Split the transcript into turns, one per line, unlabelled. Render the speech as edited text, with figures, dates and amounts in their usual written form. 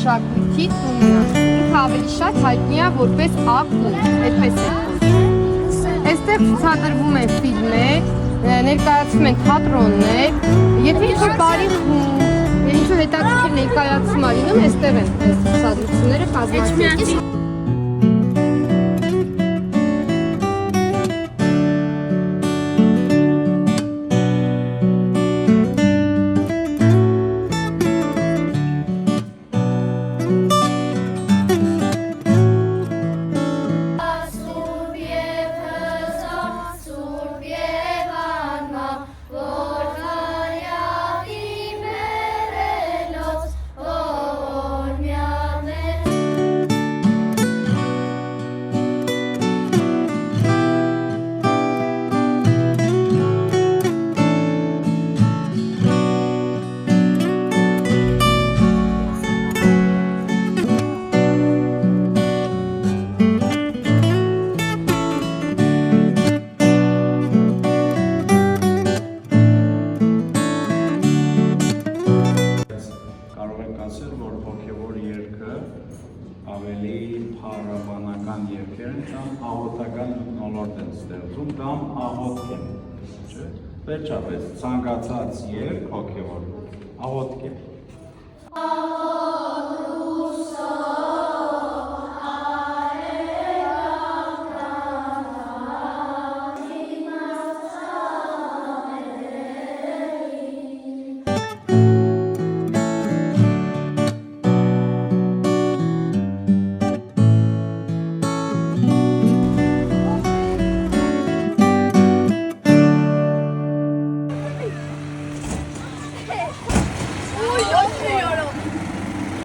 մշակույթի տունն է։ Ինքը ավելի շատ հայտնի է որպես ակումբ, այդպես է խոսում։ Այստեղ ցուցադրվում են ֆիլմեր, ներկայացվում են թատրոններ, եթե ինչ-որ բարի խումբ, ինչ-որ հետաքրքիր ներկայացում լինում, այստեղ են այս ցուցադրությունները կազմակերպվում։
ավելի փառաբանական երգեր են կամ աղոթական մթնոլորտ են ստեղծում կամ աղոթք են, չէ՞։ Վերջապես ցանկացած երգ հոգևոր աղոթք է։